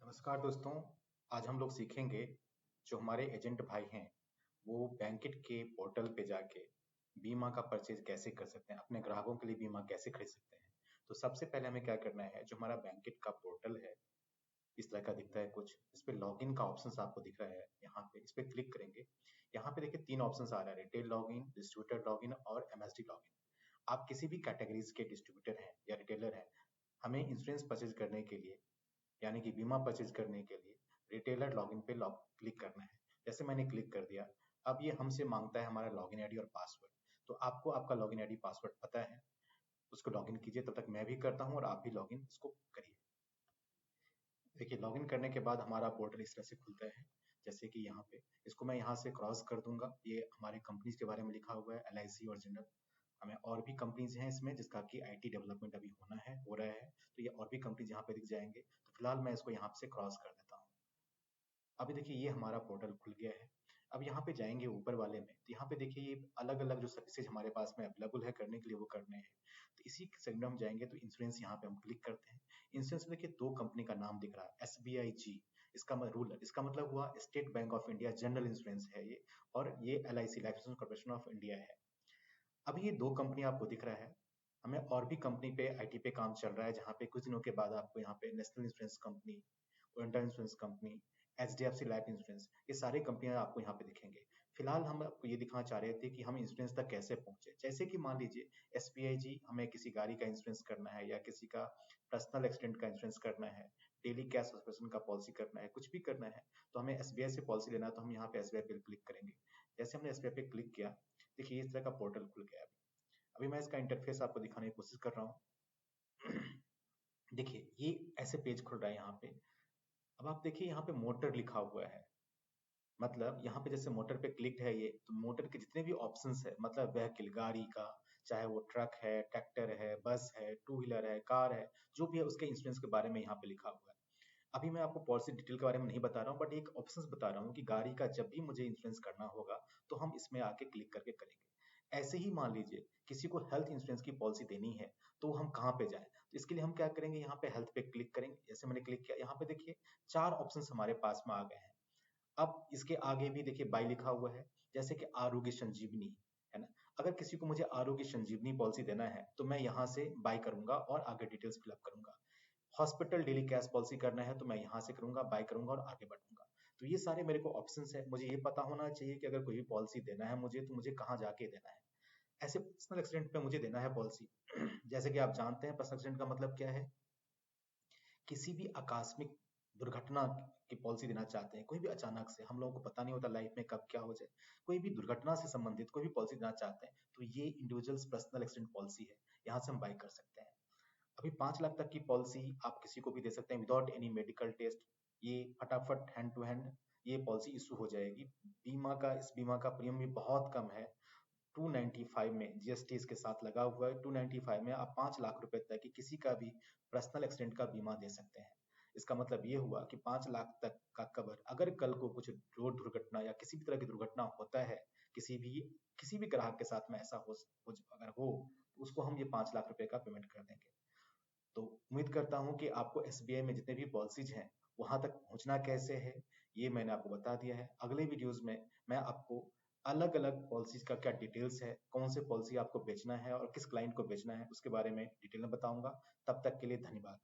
नमस्कार दोस्तों। आज हम लोग सीखेंगे जो हमारे एजेंट भाई हैं वो बैंकिट के पोर्टल पे जाके बीमा का परचेज कैसे कर सकते हैं, अपने ग्राहकों के लिए बीमा कैसे खरीद सकते हैं। तो सबसे पहले हमें क्या करना है, जो हमारा बैंकिट का पोर्टल है इस तरह का दिखता है कुछ। इस पे लॉगिन का ऑप्शन आपको दिख रहा है, यहाँ पे इस पे क्लिक करेंगे। यहाँ पे देखिए 3 ऑप्शन आ रहा है, रिटेल लॉगिन, डिस्ट्रीब्यूटर लॉगिन और एमएसडी लॉगिन। आप किसी भी कैटेगरीज के डिस्ट्रीब्यूटर हैं या रिटेलर हैं, हमें इंश्योरेंस परचेज करने के लिए यानी कि बीमा परचेज करने के लिए रिटेलर लॉगिन पे लॉग क्लिक करना है। जैसे मैंने क्लिक कर दिया, अब ये हमसे मांगता है हमारा लॉगिन आईडी और पासवर्ड। तो आपको आपका लॉगिन आईडी पासवर्ड पता है, उसको लॉगिन कीजिए। तब तक मैं भी करता हूँ और आप भी लॉगिन इसको करिए। देखिए लॉगिन करने के बाद हमारा पोर्टल इस तरह से खुलता है। जैसे कि यहाँ पे इसको मैं यहाँ से क्रॉस कर दूंगा। ये हमारे कंपनीज के बारे में लिखा हुआ है, LIC और जनरल। हमें और भी कंपनीज हैं इसमें जिसका कि IT डेवलपमेंट अभी होना है, हो रहा है। तो ये और भी कंपनीज यहाँ पे दिख जाएंगे। तो फिलहाल मैं इसको यहाँ से क्रॉस कर देता हूँ। अभी देखिए ये हमारा पोर्टल खुल गया है। अब यहाँ पे जाएंगे ऊपर वाले में, तो यहाँ पे देखिए ये अलग अलग जो सर्विसेज हमारे पास में अवेलेबल है करने के लिए वो करने हैं। तो इसी सेगमेंट में हम जाएंगे तो इंश्योरेंस यहाँ पे हम क्लिक करते हैं। इंश्योरेंस में देखिए 2 कंपनी का नाम दिख रहा है, SBIG। इसका मतलब हुआ state bank of India general insurance है ये, और ये LIC life insurance corporation of India है। अब ये 2 कंपनी आपको दिख रहा है। हमें और भी कंपनी पे IT पे काम चल रहा है, जहाँ पे कुछ दिनों के बाद आपको यहाँ पे national insurance company, oriental insurance company, HDFC life insurance, ये सारी कंपनियां आपको यहाँ पे दिखेंगे। फिलहाल हम आपको ये दिखाना चाह रहे थे कि हम इंश्योरेंस तक कैसे पहुंचे। जैसे कि मान लीजिए SBIG, हमें किसी गाड़ी का इंश्योरेंस करना है या किसी का पर्सनल एक्सीडेंट का इंश्योरेंस करना है, डेली कैश सब्सक्रिप्शन का पॉलिसी करना है, कुछ भी करना है, तो हमें SBI से पॉलिसी लेना है। तो हम यहाँ पे SBI पे क्लिक करेंगे। जैसे हमने SBI पे क्लिक किया, देखिए इस तरह का पोर्टल खुल गया। अभी मैं इसका इंटरफेस आपको दिखाने की कोशिश कर रहा हूँ। देखिए ये ऐसे पेज खुल रहा है यहाँ पे। अब आप देखिए यहाँ पे मोटर लिखा हुआ है, मतलब यहाँ पे जैसे मोटर पे क्लिक है ये, तो मोटर के जितने भी ऑप्शंस है, मतलब व्हीकल, गाड़ी का, चाहे वो ट्रक है, ट्रैक्टर है, बस है, टू व्हीलर है, कार है, जो भी है उसके इंश्योरेंस के बारे में यहाँ पे लिखा हुआ है। अभी मैं आपको पॉलिसी डिटेल के बारे में नहीं बता रहा हूँ, बट एक ऑप्शंस बता रहा हूँ कि गाड़ी का जब भी मुझे इंश्योरेंस करना होगा तो हम इसमें आके क्लिक करके करेंगे। ऐसे ही मान लीजिए किसी को हेल्थ इंश्योरेंस की पॉलिसी देनी है, तो हम कहाँ पे जाएं? तो इसके लिए हम क्या करेंगे, यहाँ पे हेल्थ पे क्लिक करेंगे। जैसे मैंने क्लिक किया, यहाँ पे देखिए 4 ऑप्शंस हमारे पास में आ गए हैं। अब इसके आगे भी देखिए बाय लिखा हुआ है, जैसे कि आरोग्य संजीवनी, है ना। अगर किसी को मुझे आरोग्य संजीवनी पॉलिसी देना है तो मैं यहाँ से बाय करूंगा और आगे डिटेल्स फिलअप करूंगा। हॉस्पिटल डेली कैश पॉलिसी करना है तो मैं यहाँ से करूंगा, बाय करूंगा और आगे बढ़ूंगा। तो ये सारे मेरे को ऑप्शंस है। मुझे ये पता होना चाहिए कि अगर कोई भी पॉलिसी देना है मुझे, तो मुझे कहाँ जाके देना है। ऐसे पर्सनल एक्सीडेंट पे मुझे देना है पॉलिसी। जैसे कि आप जानते हैं पर्सनल एक्सीडेंट का मतलब क्या है, किसी भी आकस्मिक दुर्घटना की पॉलिसी देना चाहते हैं। कोई भी अचानक से, हम लोगों को पता नहीं होता लाइफ में कब क्या हो जाए, कोई भी दुर्घटना से संबंधित कोई भी पॉलिसी देना चाहते हैं, तो ये इंडिविजुअल्स पर्सनल एक्सीडेंट पॉलिसी है, यहाँ से हम बाय कर सकते हैं। अभी 5 लाख तक की पॉलिसी आप किसी को भी दे सकते हैं विदाउट एनी मेडिकल टेस्ट। ये फटाफट हैंड टू हैंड ये पॉलिसी इशू हो जाएगी। इस बीमा का प्रीमियम भी बहुत कम है, 295 में, GST इसके साथ लगा हुआ है। 295 में आप 5 लाख रुपए तक की किसी का भी पर्सनल एक्सीडेंट का बीमा दे सकते हैं। इसका मतलब ये हुआ कि 5 लाख तक का कवर, अगर कल को कुछ रोड दुर्घटना या किसी भी तरह की दुर्घटना होता है, किसी भी ग्राहक के साथ में ऐसा अगर हो, तो उसको हम ये 5 लाख रुपए का पेमेंट कर देंगे। तो उम्मीद करता हूँ कि आपको SBI में जितने भी पॉलिसीज हैं वहां तक पहुंचना कैसे है, ये मैंने आपको बता दिया है। अगले वीडियोस में मैं आपको अलग अलग पॉलिसीज का क्या डिटेल्स है, कौन से पॉलिसी आपको बेचना है और किस क्लाइंट को बेचना है, उसके बारे में डिटेल में बताऊंगा। तब तक के लिए धन्यवाद।